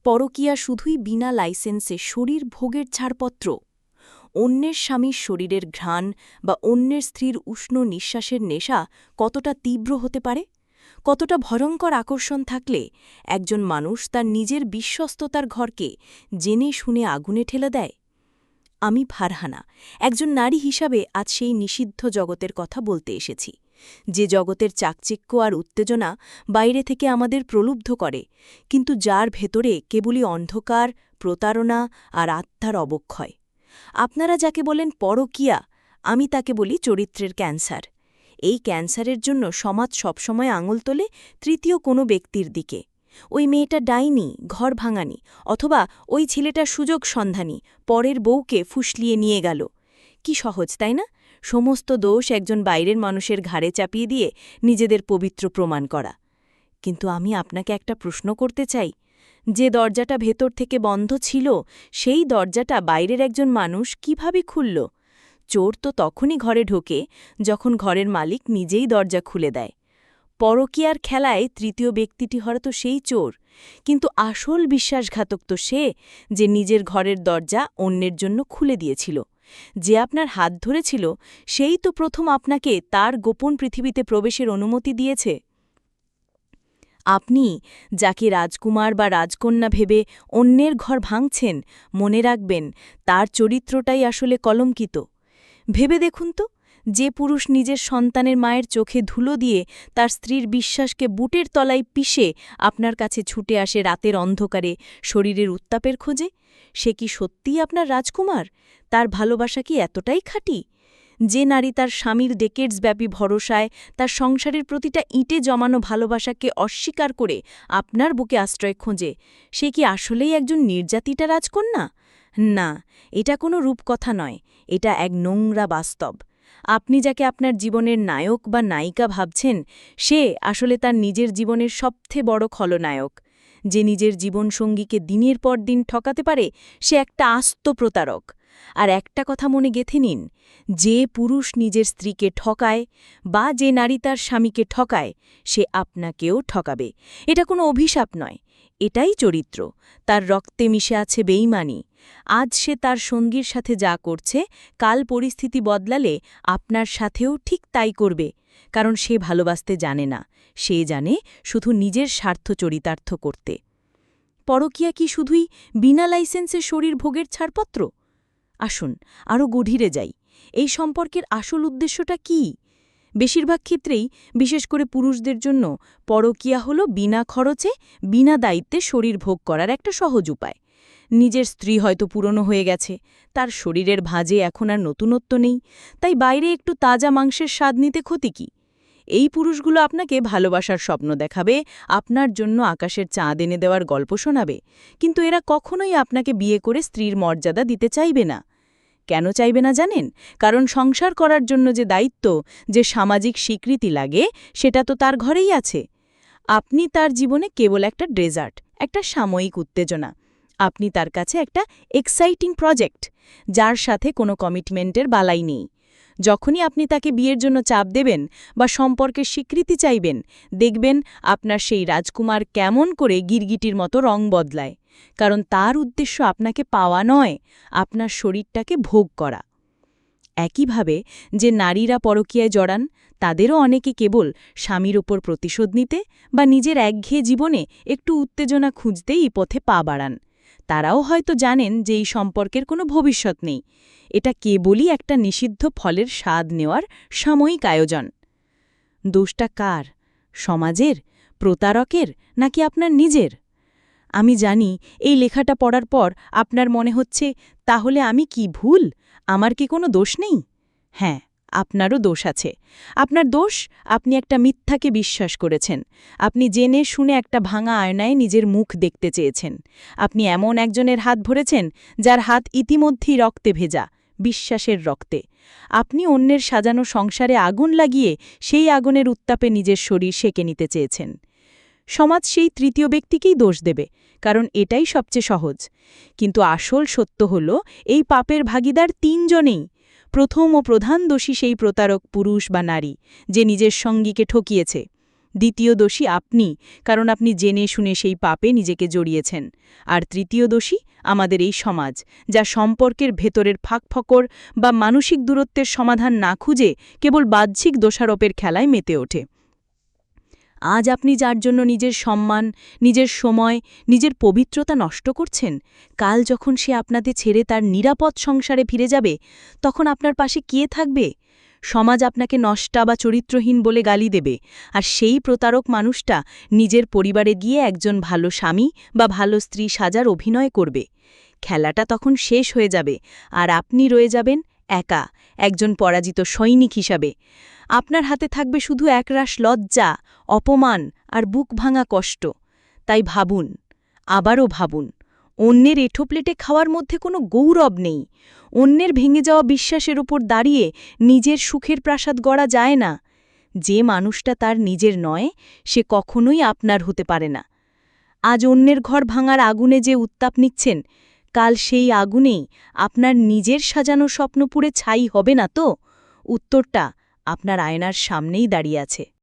পরকীয়া শুধুই বিনা লাইসেন্সে শরীর ভোগের ছাড়পত্র? অন্যের স্বামীর শরীরের ঘ্রাণ বা অন্যের স্ত্রীর উষ্ণ নিঃশ্বাসের নেশা কতটা তীব্র হতে পারে? কতটা ভয়ঙ্কর আকর্ষণ থাকলে একজন মানুষ তার নিজের বিশ্বস্ততার ঘরকে জেনে শুনে আগুনে ঠেলে দেয়? আমি ফারহানা, একজন নারী হিসাবে আজ সেই নিষিদ্ধ জগতের কথা বলতে এসেছি, যে জগতের চাকচিক্য আর উত্তেজনা বাইরে থেকে আমাদের প্রলুব্ধ করে, কিন্তু যার ভেতরে কেবলই অন্ধকার, প্রতারণা আর আত্মার অবক্ষয়। আপনারা যাকে বলেন পরকীয়া, আমি তাকে বলি চরিত্রের ক্যান্সার। এই ক্যান্সারের জন্য সমাজ সবসময় আঙুল তোলে তৃতীয় কোনো ব্যক্তির দিকে। ওই মেয়েটা ডাইনি, ঘর ভাঙানি, অথবা ওই ছেলেটার সুযোগ সন্ধানী, পরের বউকে ফুসলিয়ে নিয়ে গেল। কি সহজ, তাই না? সমস্ত দোষ একজন বাইরের মানুষের ঘাড়ে চাপিয়ে দিয়ে নিজেদের পবিত্র প্রমাণ করা। কিন্তু আমি আপনাকে একটা প্রশ্ন করতে চাই, যে দরজাটা ভেতর থেকে বন্ধ ছিল, সেই দরজাটা বাইরের একজন মানুষ কিভাবে খুলল? চোর তো তখনই ঘরে ঢোকে যখন ঘরের মালিক নিজেই দরজা খুলে দেয়। পরকীয়ার খেলায় তৃতীয় ব্যক্তিটি হয়তো সেই চোর, কিন্তু আসল বিশ্বাসঘাতক তো সে, যে নিজের ঘরের দরজা অন্যের জন্য খুলে দিয়েছিল। যে আপনার হাত ধরেছিল, সেই তো প্রথম আপনাকে তার গোপন পৃথিবীতে প্রবেশের অনুমতি দিয়েছে। আপনি যাকে রাজকুমার বা রাজকন্যা ভেবে অন্যের ঘর ভাঙছেন, মনে রাখবেন তার চরিত্রটাই আসলে কলঙ্কিত। ভেবে দেখুন তো, যে পুরুষ নিজের সন্তানের মায়ের চোখে ধুলো দিয়ে তার স্ত্রীর বিশ্বাসকে বুটের তলায় পিষে আপনার কাছে ছুটে আসে রাতের অন্ধকারে শরীরের উত্তাপের খোঁজে, সে কি সত্যিই আপনার রাজকুমার? তার ভালোবাসা কি এতটাই খাঁটি? যে নারী তার স্বামীর ডেকেডসব্যাপী ভরসায় তার সংসারের প্রতিটা ইঁটে জমানো ভালোবাসাকে অস্বীকার করে আপনার বুকে আশ্রয় খোঁজে, সে কি আসলেই একজন নির্যাতিতা রাজকন্যা? না, এটা কোনো রূপকথা নয়, এটা এক নোংরা বাস্তব। আপনি যাকে আপনার জীবনের নায়ক বা নায়িকা ভাবছেন, সে আসলে তার নিজের জীবনের সবচেয়ে বড় খলনায়ক। যে নিজের জীবনসঙ্গীকে দিনের পর দিন ঠকাতে পারে, সে একটা আস্ত প্রতারক। আর একটা কথা মনে গেঁথে নিন, যে পুরুষ নিজের স্ত্রীকে ঠকায় বা যে নারী তার স্বামীকে ঠকায়, সে আপনাকেও ঠকাবে। এটা কোনো অভিশাপ নয়, এটাই চরিত্র। তার রক্তে মিশে আছে বেইমানি। আজ সে তার সঙ্গীর সাথে যা করছে, কাল পরিস্থিতি বদলালে আপনার সাথেও ঠিক তাই করবে। কারণ সে ভালোবাসতে জানে না, সে জানে শুধু নিজের স্বার্থ চরিতার্থ করতে। পরকীয়া কি শুধুই বিনা লাইসেন্সে শরীর ভোগের ছাড়পত্র? আসুন আরও গভীরে যাই। এই সম্পর্কের আসল উদ্দেশ্যটা কি? বেশিরভাগ ক্ষেত্রেই, বিশেষ করে পুরুষদের জন্য, পরকীয়া হল বিনা খরচে, বিনা দায়িত্বে শরীর ভোগ করার একটা সহজ উপায়। নিজের স্ত্রী হয়তো পুরনো হয়ে গেছে, তার শরীরের ভাঁজে এখন আর নতুনত্ব নেই, তাই বাইরে একটু তাজা মাংসের স্বাদ নিতে ক্ষতি কি? এই পুরুষগুলো আপনাকে ভালোবাসার স্বপ্ন দেখাবে, আপনার জন্য আকাশের চাঁদ এনে দেওয়ার গল্প শোনাবে, কিন্তু এরা কখনোই আপনাকে বিয়ে করে স্ত্রীর মর্যাদা দিতে চাইবে না। কেন চাইবে না জানেন? কারণ সংসার করার জন্য যে দায়িত্ব, যে সামাজিক স্বীকৃতি লাগে, সেটা তো তার ঘরেই আছে। আপনি তার জীবনে কেবল একটা ডেজার্ট, একটা সাময়িক উত্তেজনা। আপনি তার কাছে একটা এক্সাইটিং প্রজেক্ট, যার সাথে কোনো কমিটমেন্টের বালাই নেই। যখনই আপনি তাকে বিয়ের জন্য চাপ দেবেন বা সম্পর্কের স্বীকৃতি চাইবেন, দেখবেন আপনার সেই রাজকুমার কেমন করে গিরগিটির মতো রং বদলায়। কারণ তার উদ্দেশ্য আপনাকে পাওয়া নয়, আপনার শরীরটাকে ভোগ করা। একইভাবে যে নারীরা পরকীয়ায় জড়ান, তাদেরও অনেকে কেবল স্বামীর ওপর প্রতিশোধ নিতে বা নিজের একঘেয়ে জীবনে একটু উত্তেজনা খুঁজতেই এই পথে পা বাড়ান। তারাও হয়তো জানেন যে এই সম্পর্কের কোনো ভবিষ্যৎ নেই, এটা কেবলই একটা নিষিদ্ধ ফলের স্বাদ নেওয়ার সাময়িক আয়োজন। দোষটা কার? সমাজের, প্রতারকের, নাকি আপনার নিজের? আমি জানি এই লেখাটা পড়ার পর আপনার মনে হচ্ছে, তাহলে আমি কি ভুল? আমার কি কোনো দোষ নেই? হ্যাঁ, আপনারও দোষ আছে। আপনার দোষ, আপনি একটা মিথ্যাকে বিশ্বাস করেছেন। আপনি জেনে শুনে একটা ভাঙা আয়নায় নিজের মুখ দেখতে চেয়েছেন। আপনি এমন একজনের হাত ধরেছেন, যার হাত ইতিমধ্যেই রক্তে ভেজা, বিশ্বাসের রক্তে। আপনি অন্যের সাজানো সংসারে আগুন লাগিয়ে সেই আগুনের উত্তাপে নিজের শরীর সেঁকে নিতে চেয়েছেন। সমাজ সেই তৃতীয় ব্যক্তিকেই দোষ দেবে, কারণ এটাই সবচেয়ে সহজ। কিন্তু আসল সত্য হল, এই পাপের ভাগিদার তিনজনেই। প্রথম ও প্রধান দোষী সেই প্রতারক পুরুষ বা নারী, যে নিজের সঙ্গীকে ঠকিয়েছে। দ্বিতীয় দোষী আপনি, কারণ আপনি জেনে শুনে সেই পাপে নিজেকে জড়িয়েছেন। আর তৃতীয় দোষী আমাদের এই সমাজ, যা সম্পর্কের ভেতরের ফাঁকফোকর বা মানসিক দূরত্বের সমাধান না খুঁজে কেবল বাহ্যিক দোষারোপের খেলায় মেতে ওঠে। আজ আপনি যার জন্য নিজের সম্মান, নিজের সময়, নিজের পবিত্রতা নষ্ট করছেন, কাল যখন সে আপনাদের ছেড়ে তার নিরাপদ সংসারে ফিরে যাবে, তখন আপনার পাশে কে থাকবে? সমাজ আপনাকে নষ্টা বা চরিত্রহীন বলে গালি দেবে, আর সেই প্রতারক মানুষটা নিজের পরিবারে গিয়ে একজন ভালো স্বামী বা ভালো স্ত্রী সাজার অভিনয় করবে। খেলাটা তখন শেষ হয়ে যাবে, আর আপনি রয়ে যাবেন একা, একজন পরাজিত সৈনিক হিসাবে। আপনার হাতে থাকবে শুধু একরাশ লজ্জা, অপমান আর বুক ভাঙা কষ্ট। তাই ভাবুন, আবারও ভাবুন, অন্যের এঁঠো প্লেটে খাওয়ার মধ্যে কোনো গৌরব নেই। অন্যের ভেঙে যাওয়া বিশ্বাসের ওপর দাঁড়িয়ে নিজের সুখের প্রাসাদ গড়া যায় না। যে মানুষটা তার নিজের নয়, সে কখনোই আপনার হতে পারে না। আজ অন্যের ঘর ভাঙার আগুনে যে উত্তাপ নিচ্ছেন, কাল সেই আগুনেই আপনার নিজের সাজানো স্বপ্ন পুড়ে ছাই হবে না তো? উত্তরটা আপনার আয়নার সামনেই দাঁড়িয়ে আছে।